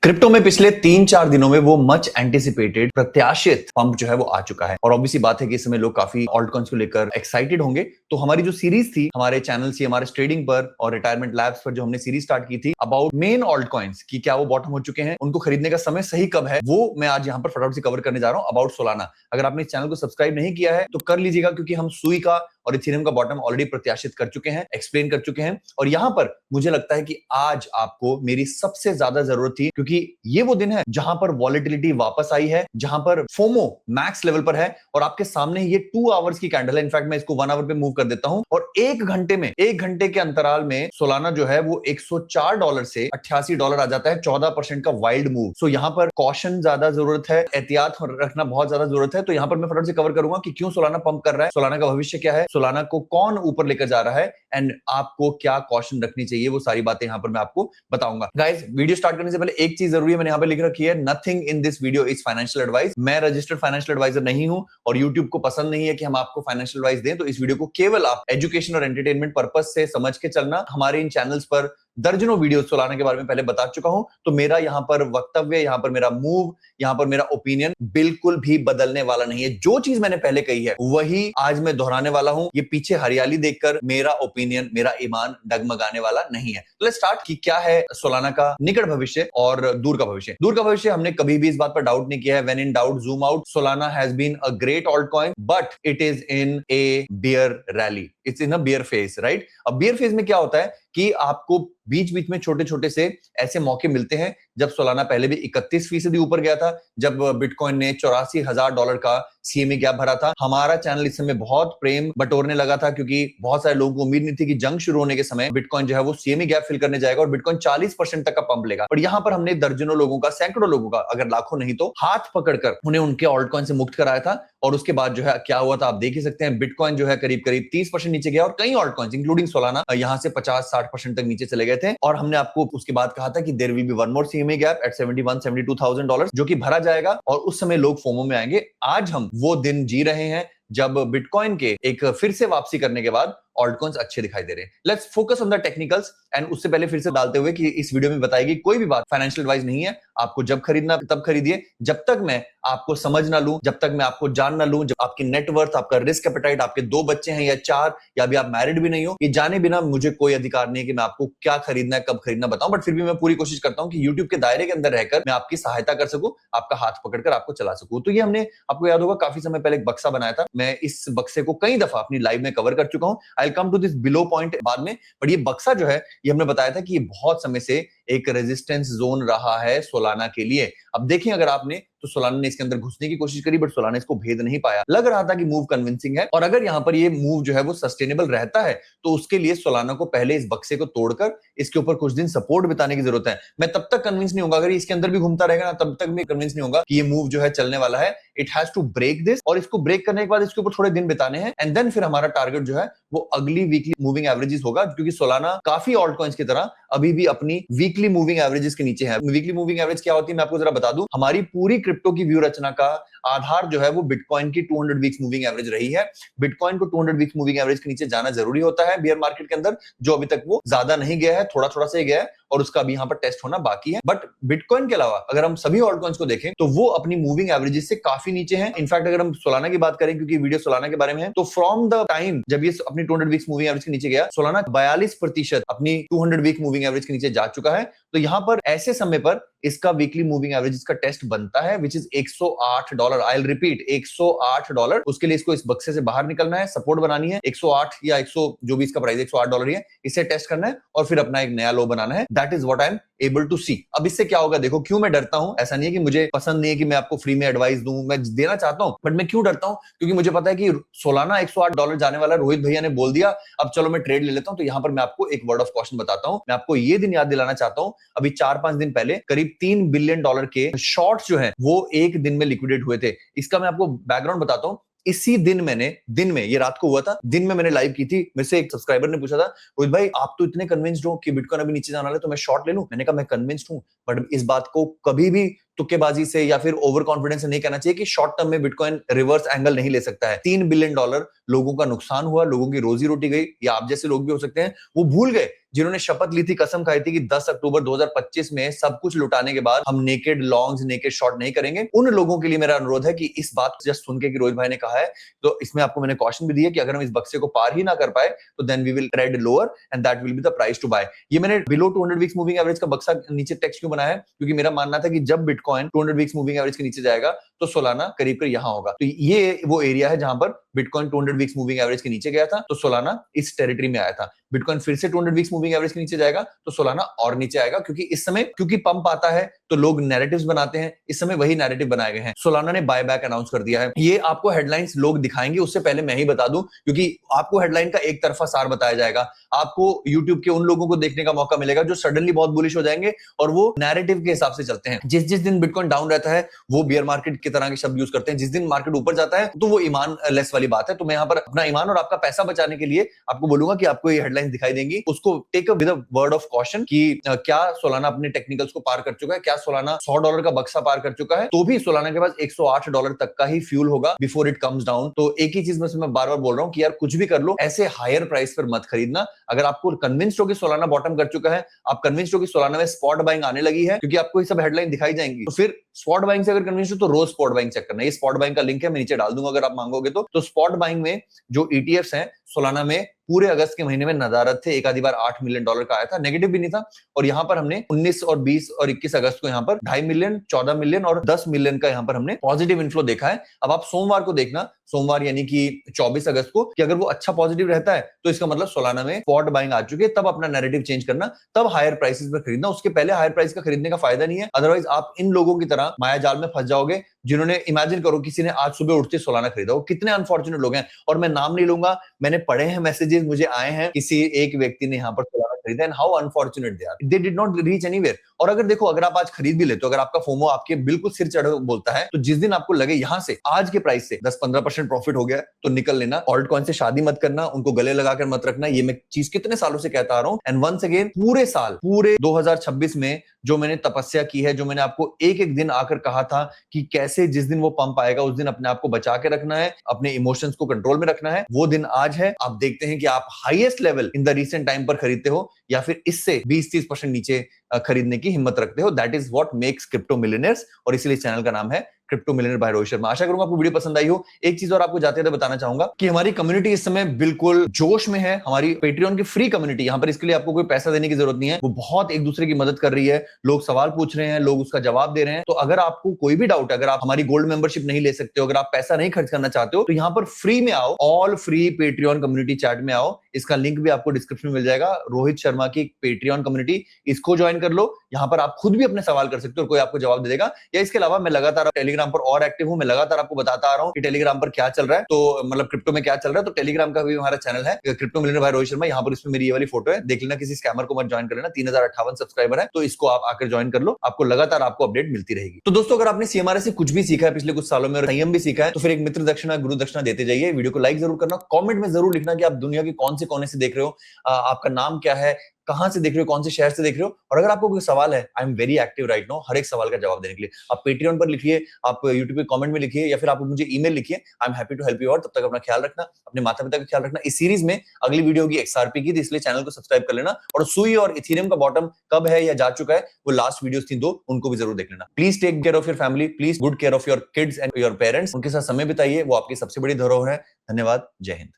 Crypto में पिछले 3-4 दिनों में वो मच एंटिसिपेटेड प्रत्याशित पंप जो है वो आ चुका है और ऑब्वियसली बात है कि इस समय लोग काफी ऑल्ट कॉइन्स को लेकर एक्साइटेड होंगे। तो हमारी जो सीरीज थी हमारे चैनल से हमारे ट्रेडिंग पर और रिटायरमेंट लैब्स पर जो हमने सीरीज स्टार्ट की थी अबाउट मेन ऑल्ट कॉइन्स की क्या वो बॉटम हो चुके हैं, उनको खरीदने का समय सही कब है, वो मैं आज यहाँ पर फटाफट से कवर करने जा रहा हूँ अबाउट सोलाना। अगर आपने इस चैनल को सब्सक्राइब नहीं किया है तो कर लीजिएगा क्योंकि हम सुई का और इथेरियम का बॉटम ऑलरेडी प्रत्याशित कर चुके हैं, एक्सप्लेन कर चुके हैं और यहां पर मुझे लगता है कि आज आपको मेरी सबसे ज्यादा जरूरत थी क्योंकि ये वो दिन है जहां पर वॉलेटिलिटी वापस आई है, जहां पर फोमो मैक्स लेवल पर है और आपके सामने ये 2 आवर्स की कैंडल है। इनफैक्ट मैं इसको 1 आवर पे मूव कर देता हूं और 1 घंटे के अंतराल में सोलाना जो है वो $104 से $88 आ जाता है, 14% का वाइल्ड मूव। सो यहां पर कॉशन ज्यादा जरूरत है, एहतियात रखना बहुत ज्यादा जरूरत है। तो यहां पर मैं फटाफट से कवर करूंगा कि क्यों सोलाना पंप कर रहा है, सोलाना का भविष्य क्या है, सोलाना को कौन ऊपर लेकर जा रहा है एंड आपको क्या कॉशन रखनी चाहिए, वो सारी बातें यहां पर मैं आपको बताऊंगा। गाइस, वीडियो स्टार्ट करने से पहले एक चीज जरूरी है, मैंने यहां पे लिख रखी है, nothing in this video is financial advice. मैं रजिस्टर्ड फाइनेंशियल एडवाइजर नहीं हूं और यूट्यूब को पसंद नहीं है कि हम आपको फाइनेंशियल एडवाइस दें, तो इस वीडियो को केवल आप एजुकेशन और एंटरटेनमेंट पर्पज से समझ के चलना। हमारे इन चैनल्स पर दर्जनों वीडियो सोलाना के बारे में पहले बता चुका हूं, तो मेरा यहां पर वक्तव्य, यहां पर मेरा मूव, यहां पर मेरा ओपिनियन बिल्कुल भी बदलने वाला नहीं है। जो चीज मैंने पहले कही है वही आज मैं दोहराने वाला हूं। ये पीछे हरियाली देखकर मेरा ओपिनियन, मेरा ईमान डगमगाने वाला नहीं है। लेट्स स्टार्ट कि क्या है सोलाना का निकट भविष्य और दूर का भविष्य। दूर का भविष्य हमने कभी भी इस बात पर डाउट नहीं किया है। When in doubt zoom out. Solana has been a great alt coin but it is in a bear rally, it's in a bear phase, right. अब बियर फेज में क्या होता है कि आपको बीच बीच में छोटे छोटे से ऐसे मौके मिलते हैं। जब सोलाना पहले भी 31% ऊपर गया था, जब बिटकॉइन ने $84,000 का सीएमए गैप भरा था, हमारा चैनल इस समय बहुत प्रेम बटोरने लगा था क्योंकि बहुत सारे लोगों को उम्मीद नहीं थी कि जंग शुरू होने के समय बिटकॉइन जो है वो सीएमए गैप फिल करने जाएगा और बिटकॉइन 40% तक का पंप लेगा। और यहां पर हमने दर्जनों लोगों का, सैकड़ों लोगों का, अगर लाखों नहीं तो हाथ पकड़कर उन्हें उनके ऑल्ट कॉइन से मुक्त कराया था। और उसके बाद जो है क्या हुआ था आप देख ही सकते हैं। बिटकॉइन जो है करीब करीब 30% नीचे गया और कई ऑल्ट कॉइन्स इंक्लूडिंग सोलाना यहां से 50-60% तक नीचे चले गए थे। और हमने आपको उसके बाद कहा था कि there will be one more CMA gap at $71,000-72,000 जो कि भरा जाएगा और उस समय लोग फोमो में आएंगे। आज हम वो दिन जी रहे हैं जब बिटकॉइन के एक फिर से वापसी करने के बाद ऑल्ट कॉइन्स अच्छे दिखाई दे रहे हैं। Let's focus on the technicals and उससे पहले फिर से डालते हुए कि इस वीडियो में बताएगी कोई भी बात फाइनेंशियल एडवाइस नहीं है। आपको जब खरीदना तब खरीदिए, जब तक मैं आपको समझ ना लूं, जब तक मैं आपको जान ना लूं, जब आपकी नेटवर्थ, आपका रिस्क एपेटाइट, आपके 2 बच्चे हैं या 4 या अभी आप मैरिड भी नहीं हो, ये जाने बिना मुझे कोई अधिकार नहीं है कि मैं आपको क्या खरीदना है, कब खरीदना बताऊं। बट फिर भी मैं पूरी कोशिश करता हूं कि यूट्यूब के दायरे के अंदर रहकर मैं आपकी सहायता कर सकूं, आपका हाथ पकड़कर आपको चला सकूं। तो ये हमने, आपको याद होगा, काफी समय पहले एक बक्सा बनाया था। मैं इस बक्से को कई दफा अपनी लाइव में कवर कर चुका हूं। I will come to this below point बाद में। बट ये बक्सा जो है ये हमने बताया था कि ये बहुत समय से एक रेजिस्टेंस जोन रहा है सोलाना के लिए। अब देखें, अगर आपने, तो सोलाना ने इसके अंदर घुसने की कोशिश करी बट सोलाना इसको भेद नहीं पाया। लग रहा था कि मूव कन्विंसिंग है और अगर यहां पर ये मूव जो है वो सस्टेनेबल रहता है तो उसके लिए सोलाना को पहले इस बक्से को तोड़कर इसके ऊपर कुछ दिन सपोर्ट बिताने की जरूरत है। मैं तब तक कन्विंस नहीं होगा, अगर इसके अंदर भी घूमता रहेगा ना, तब तक मैं कन्विंस नहीं होगा कि ये मूव जो है चलने वाला है। It has to break this और इसको ब्रेक करने के बाद इसके ऊपर थोड़े दिन बिताने हैं एंड देन फिर हमारा टारगेट जो है वो अगली वीकली मूविंग एवरेजेस होगा, क्योंकि सोलाना काफी ऑल्ट कॉइन्स की तरह अभी भी अपनी वीकली मूविंग एवरेजेस के नीचे है। वीकली मूविंग एवरेज क्या होती है मैं आपको जरा बता दूं। हमारी पूरी क्रिप्टो की व्यू रचना का आधार जो है वो बिटकॉइन की 200 वीक्स मूविंग एवरेज रही है। बिटकॉइन को 200 वीक्स मूविंग एवरेज के नीचे जाना जरूरी होता है बियर मार्केट के अंदर, जो अभी तक वो ज्यादा नहीं गया है, थोड़ा थोड़ा से गया है और उसका अभी यहां पर टेस्ट होना बाकी है। बट बिटकॉइन के अलावा अगर हम सभी ऑल्ट कॉइन्स को देखें तो वो अपनी मूविंग एवरेजेस से काफी नीचे हैं। इनफैक्ट अगर हम सोलाना की बात करें, क्योंकि वीडियो सोलाना के बारे में है, तो फ्रॉम द टाइम जब ये अपनी 200 वीक्स मूविंग एवरेज के नीचे गया, सोलाना 42% अपनी 200 वीक मूविंग एवरेज के नीचे जा चुका है। तो यहां पर ऐसे समय पर इसका वीकली मूविंग एवरेज का टेस्ट बनता है which is $108। I will repeat, $108। उसके लिए इसको इस बक्से से बाहर निकलना है, सपोर्ट बनानी है 108 या 100 जो भी इसका प्राइस $108 ही है, इसे टेस्ट करना है और फिर अपना एक नया लो बनाना है। That is what I am able to see. अब इससे क्या होगा देखो, क्यों मैं डरता हूं। ऐसा नहीं है कि मुझे पसंद नहीं है कि मैं आपको फ्री में एडवाइस दूं, मैं देना चाहता हूं, बट मैं क्यों डरता हूं, क्योंकि मुझे पता है कि सोलाना $108 जाने वाला। रोहित भैया ने बोल दिया, अब चलो मैं ट्रेड ले लेता हूं। तो यहां पर मैं आपको एक वर्ड ऑफ कॉशन बताता हूं। मैं आपको ये दिन याद दिलाना चाहता हूं, अभी 4-5 दिन पहले करीब $3 बिलियन के शॉर्ट्स जो है वो एक दिन में लिक्विडेट हुए थे। इसका मैं आपको बैकग्राउंड बताता हूं। इसी दिन में ये रात को हुआ था, दिन में मैंने लाइव की थी। मेरे से एक सब्सक्राइबर ने पूछा था, रोहित भाई आप तो इतने कन्विंस्ड हो कि बिटकॉइन अभी नीचे जाने वाला है, तो मैं शॉर्ट ले लूं। मैंने कहा मैं कन्विंस्ड हूं, बट इस बात को कभी भी तुक्केबाजी से या फिर ओवर कॉन्फिडेंस से नहीं कहना चाहिए कि शॉर्ट टर्म में बिटकॉइन रिवर्स एंगल नहीं ले सकता है। $3 बिलियन लोगों का नुकसान हुआ, लोगों की रोजी रोटी गई, या आप जैसे लोग भी हो सकते हैं वो भूल गए जिन्होंने शपथ ली थी, कसम खाई थी कि 10 अक्टूबर 2025 में सब कुछ लुटाने के बाद हम नेकेड लॉन्ग्स, नेकेड शॉर्ट नहीं करेंगे, उन लोगों के लिए मेरा अनुरोध है कि इस बात जस्ट सुन के कि रोहित भाई ने कहा है, तो इसमें आपको मैंने कॉशन भी दी है कि अगर हम इस बक्से को पार ही ना कर पाए तो then we will trade lower and that will be the price to buy. ये मैंने बिलो 200 वीक्स मूविंग एवरेज का बक्सा नीचे टेक्स्ट क्यों बनाया है, क्योंकि मेरा मानना था कि जब बिटकॉइन 200 वीक्स मूविंग एवरेज के नीचे जाएगा तो सोलाना करीब करीब यहां होगा। तो ये वो एरिया है जहां पर बिटकॉइन 200 वीक्स मूविंग एवरेज के नीचे गया था, तो सोलाना इस टेरिटरी में आया था। बिटकॉइन फिर से 200 वीक्स मूविंग एवरेज के नीचे जाएगा तो सोलाना और नीचे आएगा, क्योंकि इस समय क्योंकि पंप आता है तो लोग नैरेटिव्स बनाते हैं, इस समय वही नैरेटिव बनाए गए हैं। सोलाना ने बाय बैक अनाउंस कर दिया है। ये आपको हेडलाइंस लोग दिखाएंगे, उससे पहले मैं ही बता दूं, क्योंकि आपको हेडलाइन का एक तरफा सार बताया जाएगा। आपको यूट्यूब के उन लोगों को देखने का मौका मिलेगा जो सडनली बहुत बुलिश हो जाएंगे और वो नैरेटिव के हिसाब से चलते हैं। जिस जिस दिन बिटकॉइन डाउन रहता है वो बियर मार्केट की तरह के शब्द यूज करते हैं, जिस दिन मार्केट ऊपर जाता है तो वो ईमान लेस वाली बात है। तो मैं यहाँ पर अपना ईमान और आपका पैसा बचाने के लिए आपको बोलूंगा कि आपको ये हेडलाइंस दिखाई देंगी, उसको take up with a word of caution कि क्या सोलाना अपने टेक्निकल्स को पार कर चुका है, क्या सोलाना $100 का बक्सा पार कर चुका है, तो भी सोलाना के पास $108 तक का ही फ्यूल होगा बिफोर इट कम्स डाउन। तो एक ही चीज मैं बार बार बोल रहा हूं कि यार कुछ भी कर लो, ऐसे हायर प्राइस पर मत खरीदना। अगर आपको कन्विंस्ड हो कि सोलाना बॉटम कर चुका है, आप कन्विंस्ड हो कि सोलाना में स्पॉट बाइंग आने लगी है, क्योंकि आपको ये सब हेडलाइन दिखाई जाएंगी, तो फिर स्पॉट बाइंग से अगर कन्विंस्ड हो तो रोज स्पॉट बाइंग चेक करना। ये स्पॉट बाइंग का लिंक है, मैं नीचे डाल दूंगा अगर आप मांगोगे तो स्पॉट बाइंग में जो ईटीएफ्स हैं सोलाना में पूरे अगस्त के महीने में नदारत थे। एक आधी बार $8 मिलियन का आया था, नेगेटिव भी नहीं था। और यहां पर हमने 19 और 20 और 21 अगस्त को यहां पर 2.5 मिलियन, 14 मिलियन और 10 मिलियन का यहां पर हमने पॉजिटिव इन्फ्लो देखा है। अब आप सोमवार को देखना, सोमवार यानी कि 24 अगस्त को, कि अगर वो अच्छा पॉजिटिव रहता है तो इसका मतलब सोलाना में स्पॉट बाइंग आ चुकी है। तब अपना नैरेटिव चेंज करना, तब हायर प्राइसेस पर खरीदना। उसके पहले हायर प्राइस का खरीदने का फायदा नहीं है, अदरवाइज आप इन लोगों की तरह माया जाल में फंस जाओगे जिन्होंने, इमेजिन करो किसी ने आज सुबह उठते सोलाना खरीदा। वो कितने अनफॉर्चुनेट लोग हैं, और मैं नाम नहीं लूंगा, मैंने पढ़े हैं मैसेजेस मुझे आए हैं, किसी एक व्यक्ति ने यहां पर सोलाना खरीदा and how unfortunate they are, they did not reach anywhere. और अगर देखो, अगर आप आज खरीद भी लेते हो, अगर आपका फोमो आपके बिल्कुल सिर चढ़ बोलता है, तो जिस दिन आपको लगे यहां से आज के प्राइस से 10-15% प्रॉफिट हो गया तो निकल लेना। ऑल्ट कॉइन से शादी मत करना, उनको गले लगाकर मत रखना। ये मैं चीज कितने सालों से कहता आ रहा हूं। एंड वंस अगेन, पूरे साल, पूरे 2026 में जो मैंने तपस्या की है, जो मैंने आपको एक एक दिन आकर कहा था कि कैसे जिस दिन वो पंप आएगा उस दिन अपने आप को बचा के रखना है, अपने इमोशंस को कंट्रोल में रखना है, वो दिन आज है। आप देखते हैं कि आप highest level in the recent time पर खरीदते हो या फिर इससे 20-30% नीचे खरीदने की हिम्मत रखते हो। That is what makes crypto millionaires, और इसलिए चैनल का नाम है crypto millionaire by Rohit Sharma. आशा करूंगा आपको वीडियो पसंद आई हो। एक चीज और आपको जाते जाते बताना चाहूंगा कि हमारी कम्युनिटी इस समय बिल्कुल जोश में है। हमारी पेट्रियन की फ्री कम्युनिटी, यहां पर इसके लिए आपको कोई पैसा देने की जरूरत नहीं है, वो बहुत एक दूसरे की मदद कर रही है। लोग सवाल पूछ रहे हैं, लोग उसका जवाब दे रहे हैं। तो अगर आपको कोई भी डाउट है, अगर आप हमारी गोल्ड मेंबरशिप नहीं ले सकते हो, अगर आप पैसा नहीं खर्च करना चाहते हो, तो यहां पर फ्री में आओ, all free Patreon community chat में आओ। इसका लिंक भी आपको डिस्क्रिप्शन में मिल जाएगा, रोहित शर्मा की पेट्रियन कम्युनिटी, इसको ज्वाइन कर लो। यहां पर आप खुद भी अपने सवाल कर सकते हो और कोई आपको जवाब दे देगा। या इसके अलावा मैं लगातार टेलीग्राम पर और एक्टिव हूं, मैं लगातार आपको बताता आ रहा हूं कि टेलीग्राम पर क्या चल रहा है, तो मतलब क्रिप्टो में क्या चल रहा है। तो टेलीग्राम का भी हमारा चैनल है crypto millionaire by Rohit Sharma, यहां पर इसमें मेरी ये वाली फोटो है, देख लेना, किसी स्कैमर को मत ज्वाइन कर लेना। 3058 सब्सक्राइबर है, तो इसको आप आकर ज्वाइन कर लो, आपको लगातार आपको अपडेट मिलती रहेगी। तो दोस्तों, अगर आपने सीएमआरएस से कुछ भी सीखा है पिछले कुछ सालों में और संयम भी सीखा है, तो फिर एक मित्र दक्षिणा, गुरु दक्षिणा देते जाइए। वीडियो को लाइक जरूर करना, कमेंट में जरूर लिखना कि आप दुनिया के कौन से कोने से देख रहे हो, आपका नाम क्या है, कहां से देख रहे हो, कौन से शहर से देख रहे हो। और अगर आपको कोई सवाल है, I am very active right now, हर एक सवाल का जवाब देने के लिए। आप पेट्रियन पर लिखिए, आप यूट्यूब पे कमेंट में लिखिए, या फिर आप मुझे ईमेल लिखिए, I am happy to help you out. तब तक अपना ख्याल रखना, अपने माता पिता का ख्याल रखना। इस सीरीज में अगली वीडियो की XRP की थी, इसलिए चैनल को सब्सक्राइब कर लेना। और सुई और इथेरियम का बॉटम कब है या जा चुका है, वो लास्ट वीडियोस थी 2, उनको भी जरूर देख लेना। Please take care of your family, please good care of your kids and your parents. उनके साथ समय बिताइए, वो आपकी सबसे बड़ी धरोहर है। धन्यवाद, जय हिंद।